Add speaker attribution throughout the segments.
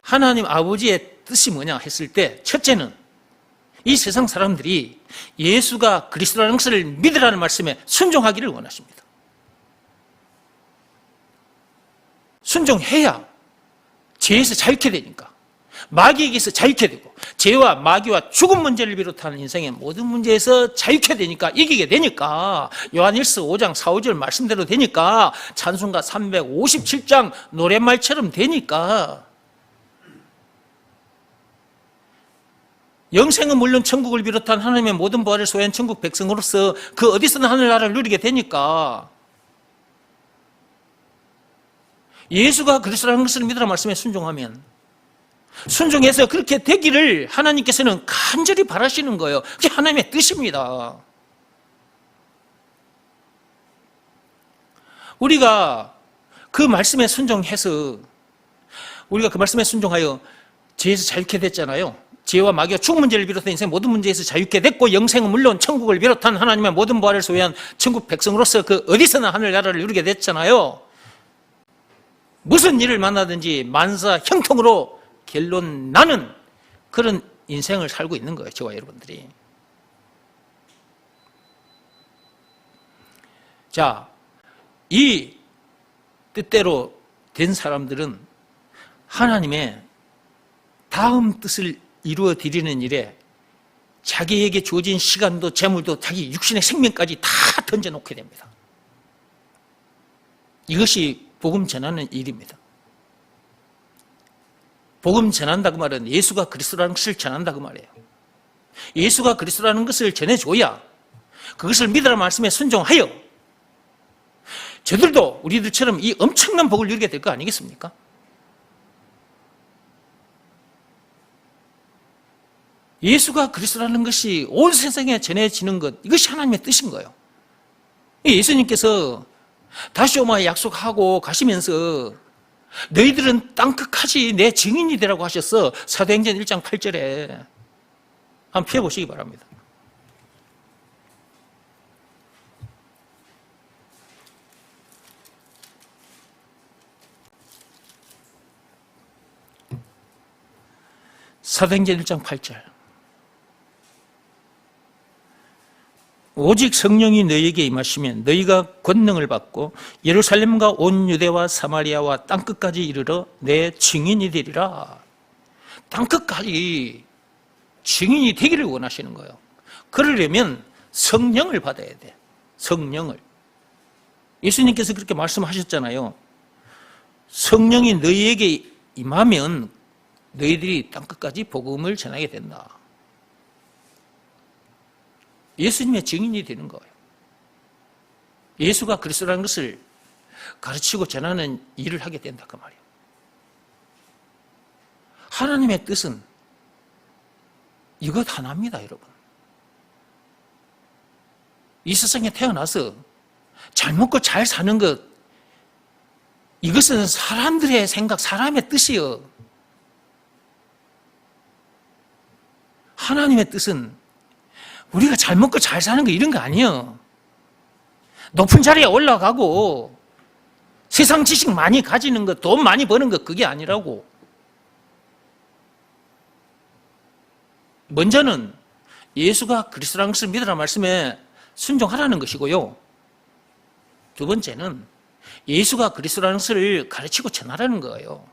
Speaker 1: 하나님 아버지의 뜻이 뭐냐 했을 때, 첫째는 이 세상 사람들이 예수가 그리스도라는 것을 믿으라는 말씀에 순종하기를 원하십니다. 순종해야 죄에서 자유케 되니까, 마귀에게서 자유케 되고, 죄와 마귀와 죽음 문제를 비롯한 인생의 모든 문제에서 자유케 되니까, 이기게 되니까, 요한일서 5장 4, 5절 말씀대로 되니까, 찬송가 357장 노랫말처럼 되니까, 영생은 물론 천국을 비롯한 하나님의 모든 부활을 소유한 천국 백성으로서 그 어디서나 하늘나라를 누리게 되니까, 예수가 그리스도라는 것을 믿으라 말씀에 순종하면, 순종해서 그렇게 되기를 하나님께서는 간절히 바라시는 거예요. 그게 하나님의 뜻입니다. 우리가 그 말씀에 순종해서, 우리가 그 말씀에 순종하여 죄에서 자유케 됐잖아요. 죄와 마귀와 죽음 문제를 비롯한 인생 모든 문제에서 자유케 됐고, 영생은 물론 천국을 비롯한 하나님의 모든 부활을 소유한 천국 백성으로서 그 어디서나 하늘나라를 누리게 됐잖아요. 무슨 일을 만나든지 만사 형통으로 결론 나는 그런 인생을 살고 있는 거예요, 저와 여러분들이. 자, 이 뜻대로 된 사람들은 하나님의 다음 뜻을 이루어 드리는 일에 자기에게 주어진 시간도 재물도 자기 육신의 생명까지 다 던져놓게 됩니다. 이것이 복음 전하는 일입니다. 복음 전한다고 말은 예수가 그리스도라는 것을 전한다고 말해요. 예수가 그리스도라는 것을 전해줘야 그것을 믿으라 말씀에 순종하여 저들도 우리들처럼 이 엄청난 복을 누리게 될 거 아니겠습니까? 예수가 그리스도라는 것이 온 세상에 전해지는 것, 이것이 하나님의 뜻인 거예요. 예수님께서 다시 오마 약속하고 가시면서 너희들은 땅끝까지 내 증인이 되라고 하셨어. 사도행전 1장 8절에 한번 펴보시기 바랍니다. 사도행전 1장 8절. 오직 성령이 너희에게 임하시면 너희가 권능을 받고 예루살렘과 온 유대와 사마리아와 땅끝까지 이르러 내 증인이 되리라. 땅끝까지 증인이 되기를 원하시는 거예요. 그러려면 성령을 받아야 돼. 성령을. 예수님께서 그렇게 말씀하셨잖아요. 성령이 너희에게 임하면 너희들이 땅끝까지 복음을 전하게 된다. 예수님의 증인이 되는 거예요. 예수가 그리스도라는 것을 가르치고 전하는 일을 하게 된다 그 말이에요. 하나님의 뜻은 이것 하나입니다, 여러분. 이 세상에 태어나서 잘 먹고 잘 사는 것, 이것은 사람들의 생각, 사람의 뜻이요. 하나님의 뜻은 우리가 잘 먹고 잘 사는 거 이런 거 아니에요. 높은 자리에 올라가고 세상 지식 많이 가지는 것, 돈 많이 버는 것, 그게 아니라고. 먼저는 예수가 그리스도라는 것을 믿으라 말씀에 순종하라는 것이고요. 두 번째는 예수가 그리스도라는 것을 가르치고 전하라는 거예요.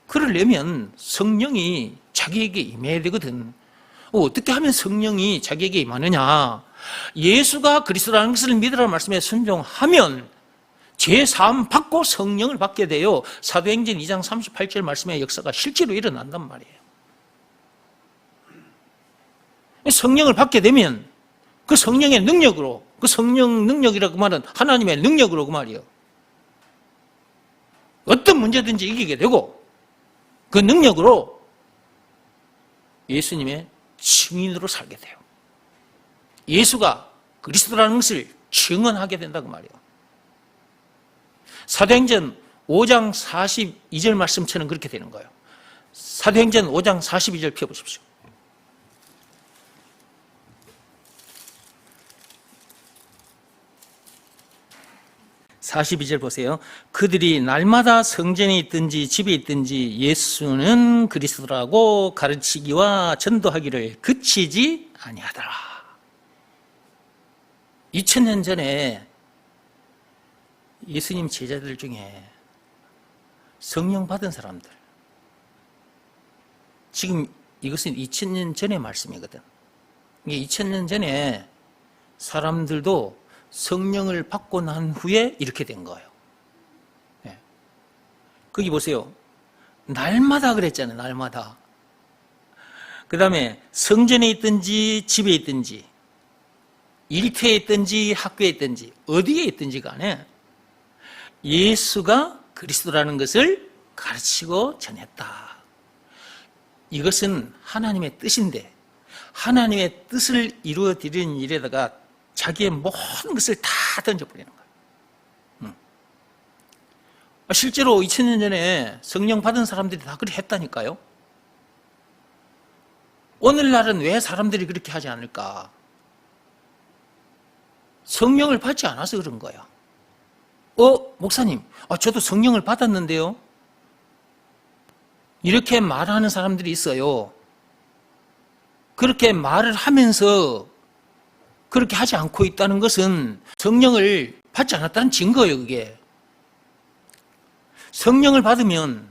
Speaker 1: 그러려면 성령이 자기에게 임해야 되거든. 어떻게 하면 성령이 자기에게 임하느냐? 예수가 그리스도라는 것을 믿으라는 말씀에 순종하면 죄사함 받고 성령을 받게 돼요. 사도행전 2장 38절 말씀의 역사가 실제로 일어난단 말이에요. 성령을 받게 되면 그 성령의 능력으로, 그 성령 능력이라고 말은 하나님의 능력으로 그 말이에요. 어떤 문제든지 이기게 되고 그 능력으로 예수님의 증인으로 살게 돼요. 예수가 그리스도라는 것을 증언하게 된다고 말이에요. 사도행전 5장 42절 말씀처럼 그렇게 되는 거예요. 사도행전 5장 42절 펴보십시오. 42절 보세요. 그들이 날마다 성전에 있든지 집에 있든지 예수는 그리스도라고 가르치기와 전도하기를 그치지 아니하더라. 2000년 전에 예수님 제자들 중에 성령 받은 사람들, 지금 이것은 2000년 전의 말씀이거든. 이게 2000년 전에 사람들도 성령을 받고 난 후에 이렇게 된 거예요. 네. 거기 보세요. 날마다 그랬잖아요. 날마다. 그 다음에 성전에 있든지 집에 있든지 일터에 있든지 학교에 있든지 어디에 있든지 간에 예수가 그리스도라는 것을 가르치고 전했다. 이것은 하나님의 뜻인데 하나님의 뜻을 이루어드리는 일에다가 자기의 모든 것을 다 던져버리는 거예요. 실제로 2000년 전에 성령 받은 사람들이 다 그렇게 했다니까요. 오늘날은 왜 사람들이 그렇게 하지 않을까? 성령을 받지 않아서 그런 거야. 목사님, 저도 성령을 받았는데요. 이렇게 말하는 사람들이 있어요. 그렇게 말을 하면서 그렇게 하지 않고 있다는 것은 성령을 받지 않았다는 증거예요, 그게. 성령을 받으면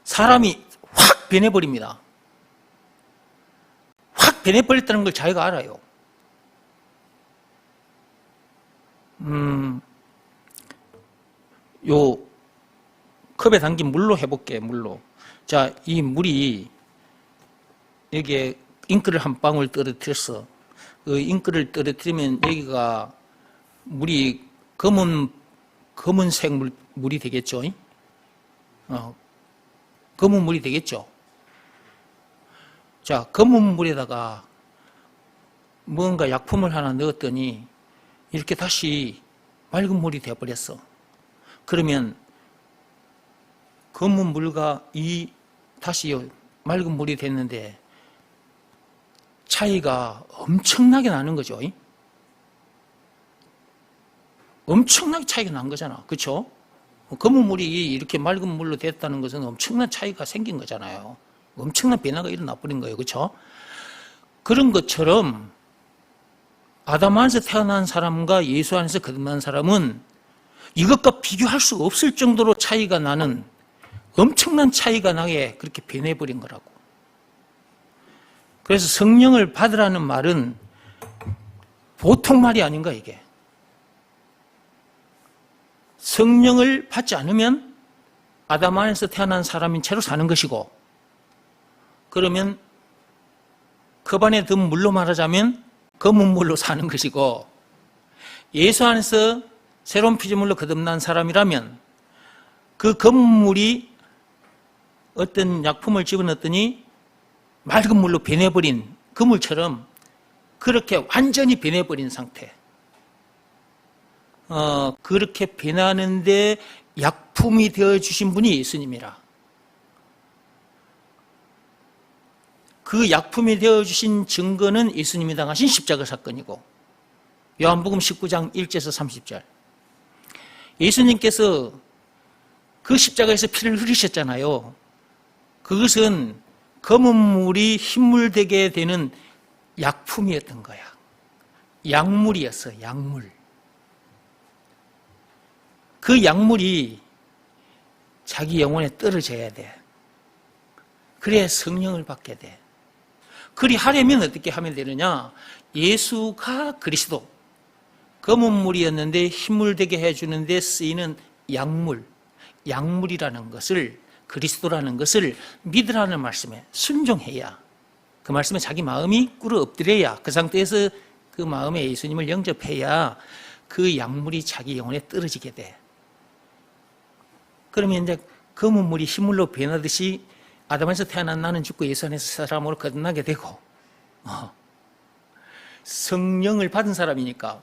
Speaker 1: 사람이 확 변해버립니다. 확 변해버렸다는 걸 자기가 알아요. 요 컵에 담긴 물로 해볼게요. 물로. 자, 이 물이 여기에 잉크를 한 방울 떨어뜨렸어. 그 잉크를 떨어뜨리면 여기가 물이 검은색 물이 되겠죠. 검은 물이 되겠죠. 자, 검은 물에다가 뭔가 약품을 하나 넣었더니 이렇게 다시 맑은 물이 되어버렸어. 그러면 검은 물과 이 다시 맑은 물이 됐는데 차이가 엄청나게 나는 거죠. 엄청나게 차이가 난 거잖아. 그렇죠? 검은 물이 이렇게 맑은 물로 됐다는 것은 엄청난 차이가 생긴 거잖아요. 엄청난 변화가 일어나 버린 거예요. 그렇죠? 그런 것처럼 아담 안에서 태어난 사람과 예수 안에서 거듭난 사람은 이것과 비교할 수 없을 정도로 차이가 나는 엄청난 차이가 나게 그렇게 변해버린 거라고. 그래서 성령을 받으라는 말은 보통 말이 아닌가 이게. 성령을 받지 않으면 아담 안에서 태어난 사람인 채로 사는 것이고, 그러면 컵 안에 든 물로 말하자면 검은 물로 사는 것이고, 예수 안에서 새로운 피조물로 거듭난 사람이라면 그 검은 물이 어떤 약품을 집어넣었더니 맑은 물로 변해버린 그 물처럼 그렇게 완전히 변해버린 상태. 그렇게 변하는데 약품이 되어주신 분이 예수님이라. 그 약품이 되어주신 증거는 예수님이 당하신 십자가 사건이고, 요한복음 19장 1절에서 30절. 예수님께서 그 십자가에서 피를 흘리셨잖아요. 그것은 검은 물이 흰물 되게 되는 약품이었던 거야. 약물이었어, 약물. 그 약물이 자기 영혼에 떨어져야 돼. 그래야 성령을 받게 돼. 그리 하려면 어떻게 하면 되느냐? 예수가 그리스도, 검은 물이었는데 흰물 되게 해주는데 쓰이는 약물, 약물이라는 것을, 그리스도라는 것을 믿으라는 말씀에 순종해야, 그 말씀에 자기 마음이 꿇어 엎드려야, 그 상태에서 그 마음에 예수님을 영접해야 그 약물이 자기 영혼에 떨어지게 돼. 그러면 이제 검은 물이 흰물로 변하듯이 아담에서 태어난 나는 죽고 예수 안에서 사람으로 거듭나게 되고, 성령을 받은 사람이니까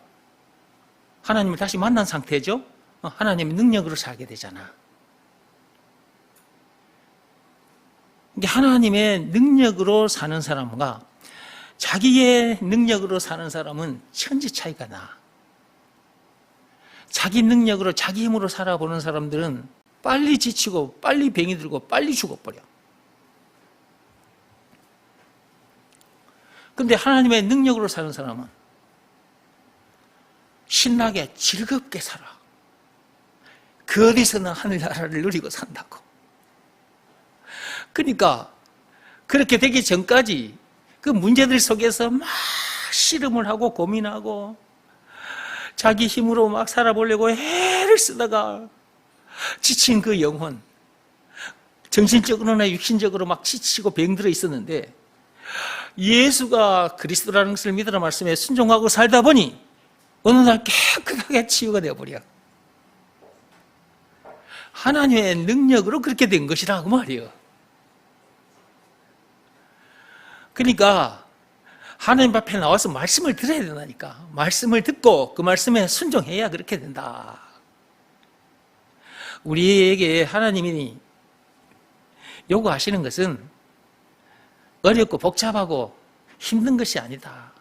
Speaker 1: 하나님을 다시 만난 상태죠. 하나님의 능력으로 살게 되잖아. 하나님의 능력으로 사는 사람과 자기의 능력으로 사는 사람은 천지 차이가 나. 자기 능력으로 자기 힘으로 살아보는 사람들은 빨리 지치고 빨리 병이 들고 빨리 죽어버려. 근데 하나님의 능력으로 사는 사람은 신나게 즐겁게 살아. 그 어디서나 하늘나라를 누리고 산다고. 그러니까 그렇게 되기 전까지 그 문제들 속에서 막 씨름을 하고 고민하고 자기 힘으로 막 살아보려고 애를 쓰다가 지친 그 영혼, 정신적으로나 육신적으로 막 지치고 병들어 있었는데 예수가 그리스도라는 것을 믿으라 말씀에 순종하고 살다 보니 어느 날 깨끗하게 치유가 되어버려. 하나님의 능력으로 그렇게 된 것이라고 말이에요. 그러니까 하나님 앞에 나와서 말씀을 들어야 된다니까. 말씀을 듣고 그 말씀에 순종해야 그렇게 된다. 우리에게 하나님이 요구하시는 것은 어렵고 복잡하고 힘든 것이 아니다.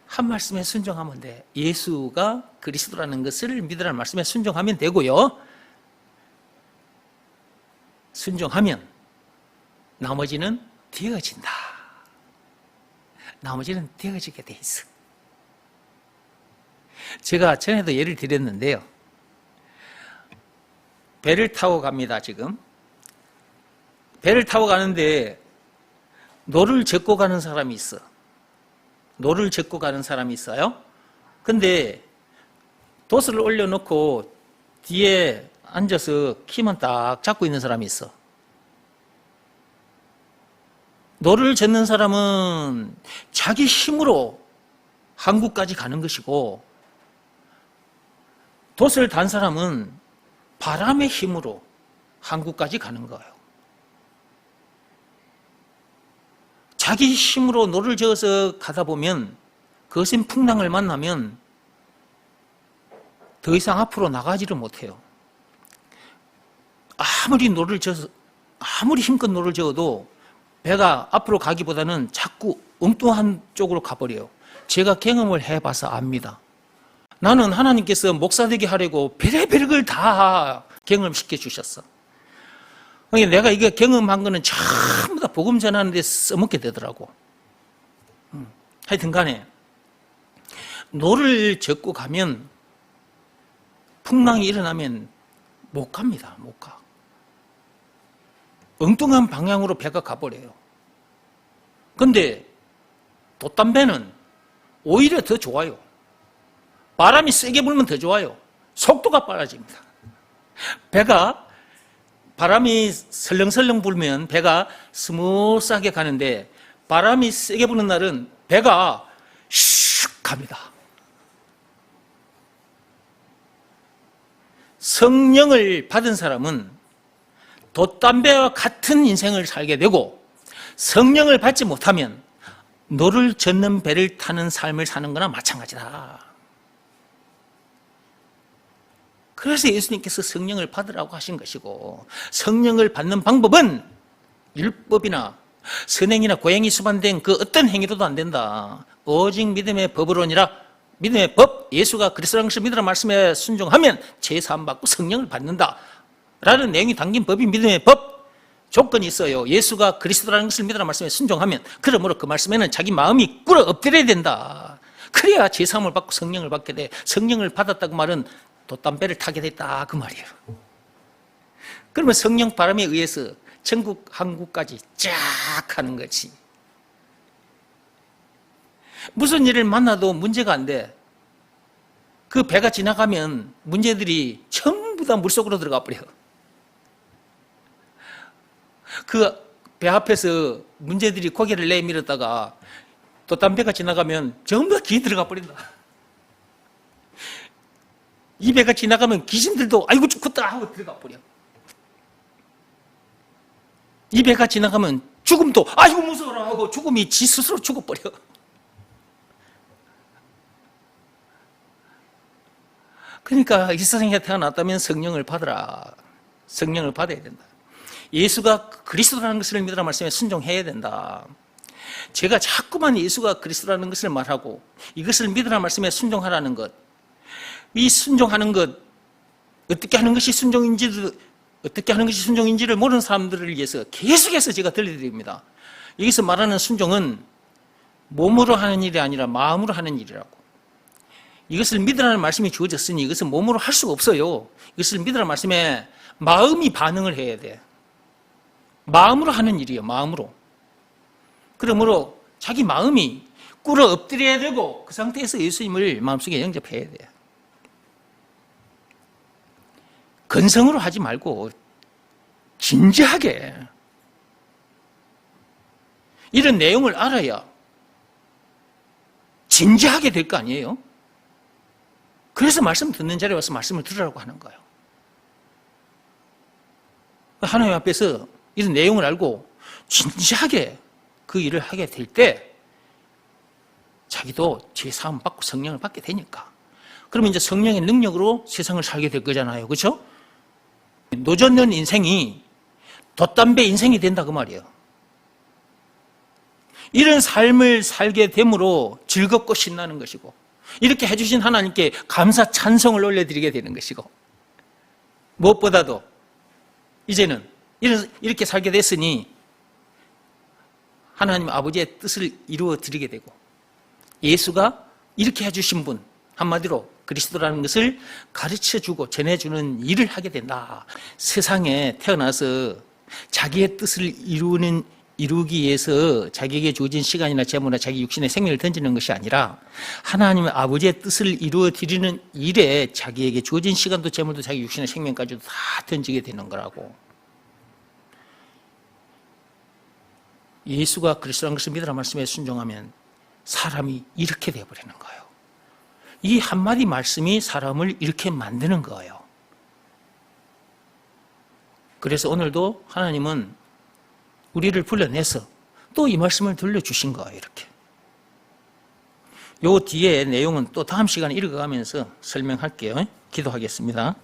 Speaker 1: 한 말씀에 순종하면 돼. 예수가 그리스도라는 것을 믿으라는 말씀에 순종하면 되고요. 순종하면 나머지는 되어진다. 나머지는 되어지게 돼 있어. 제가 전에도 예를 드렸는데요. 배를 타고 갑니다, 지금. 배를 타고 가는데 노를 젓고 가는 사람이 있어. 노를 젓고 가는 사람이 있어요. 근데 돛을 올려놓고 뒤에 앉아서 키만 딱 잡고 있는 사람이 있어. 노를 젓는 사람은 자기 힘으로 항구까지 가는 것이고, 돛을 단 사람은 바람의 힘으로 항구까지 가는 거예요. 자기 힘으로 노를 저어서 가다 보면 거센 풍랑을 만나면 더 이상 앞으로 나가지를 못해요. 아무리 힘껏 노를 저어도 배가 앞으로 가기보다는 자꾸 엉뚱한 쪽으로 가버려요. 제가 경험을 해봐서 압니다. 나는 하나님께서 목사 되게 하려고 별의별 걸 다 경험시켜 주셨어. 내가 이거 경험한 거는 전부 다 복음 전하는 데 써먹게 되더라고. 하여튼 간에 노를 젓고 가면 풍랑이 일어나면 못 갑니다. 못 가. 엉뚱한 방향으로 배가 가버려요. 근데 돛담배는 오히려 더 좋아요. 바람이 세게 불면 더 좋아요. 속도가 빨라집니다. 배가 바람이 설렁설렁 불면 배가 스무스하게 가는데 바람이 세게 부는 날은 배가 슉 갑니다. 성령을 받은 사람은 돛담배와 같은 인생을 살게 되고, 성령을 받지 못하면 노를 젓는 배를 타는 삶을 사는 거나 마찬가지다. 그래서 예수님께서 성령을 받으라고 하신 것이고, 성령을 받는 방법은 율법이나 선행이나 고행이 수반된 그 어떤 행위로도 안 된다. 오직 믿음의 법으로니라. 믿음의 법, 예수가 그리스도라는 것을 믿으라는 말씀에 순종하면 죄사함 받고 성령을 받는다 라는 내용이 담긴 법이 믿음의 법. 조건이 있어요. 예수가 그리스도라는 것을 믿으라는 말씀에 순종하면, 그러므로 그 말씀에는 자기 마음이 꿇어 엎드려야 된다. 그래야 죄사함을 받고 성령을 받게 돼. 성령을 받았다고 말은 돛담배를 타게 됐다 그 말이에요. 그러면 성령 바람에 의해서 천국 항구까지 쫙 하는 거지. 무슨 일을 만나도 문제가 안 돼. 그 배가 지나가면 문제들이 전부 다 물속으로 들어가 버려. 그 배 앞에서 문제들이 고개를 내밀었다가 돛담배가 지나가면 전부 다 귀에 들어가 버린다. 이 배가 지나가면 귀신들도 아이고 죽겠다 하고 들어가 버려. 이 배가 지나가면 죽음도 아이고 무서워라 하고 죽음이 지 스스로 죽어버려. 그러니까 이 세상에 태어났다면 성령을 받으라. 성령을 받아야 된다. 예수가 그리스도라는 것을 믿으라 말씀에 순종해야 된다. 제가 자꾸만 예수가 그리스도라는 것을 말하고 이것을 믿으라 말씀에 순종하라는 것, 이 순종하는 것, 어떻게 하는 것이 순종인지를 모르는 사람들을 위해서 계속해서 제가 들려드립니다. 여기서 말하는 순종은 몸으로 하는 일이 아니라 마음으로 하는 일이라고. 이것을 믿으라는 말씀이 주어졌으니 이것은 몸으로 할 수가 없어요. 이것을 믿으라는 말씀에 마음이 반응을 해야 돼. 마음으로 하는 일이에요. 마음으로. 그러므로 자기 마음이 꿇어 엎드려야 되고 그 상태에서 예수님을 마음속에 영접해야 돼요. 건성으로 하지 말고 진지하게 이런 내용을 알아야 진지하게 될 거 아니에요? 그래서 말씀 듣는 자리에 와서 말씀을 들으라고 하는 거예요. 하나님 앞에서 이런 내용을 알고 진지하게 그 일을 하게 될 때 자기도 죄사함 받고 성령을 받게 되니까. 그러면 이제 성령의 능력으로 세상을 살게 될 거잖아요. 그렇죠? 노젓는 인생이 돛담배 인생이 된다 그 말이에요. 이런 삶을 살게 됨으로 즐겁고 신나는 것이고 이렇게 해주신 하나님께 감사 찬송을 올려드리게 되는 것이고 무엇보다도 이제는 이렇게 살게 됐으니 하나님 아버지의 뜻을 이루어 드리게 되고 예수가 이렇게 해주신 분, 한마디로 그리스도라는 것을 가르쳐주고 전해주는 일을 하게 된다. 세상에 태어나서 자기의 뜻을 이루기 위해서 자기에게 주어진 시간이나 재물이나 자기 육신의 생명을 던지는 것이 아니라 하나님 아버지의 뜻을 이루어 드리는 일에 자기에게 주어진 시간도 재물도 자기 육신의 생명까지도 다 던지게 되는 거라고. 예수가 그리스도라는 것을 믿으라 말씀에 순종하면 사람이 이렇게 되어버리는 거예요. 이 한마디 말씀이 사람을 이렇게 만드는 거예요. 그래서 오늘도 하나님은 우리를 불러내서 또 이 말씀을 들려주신 거예요. 이렇게. 요 뒤에 내용은 또 다음 시간에 읽어가면서 설명할게요. 기도하겠습니다.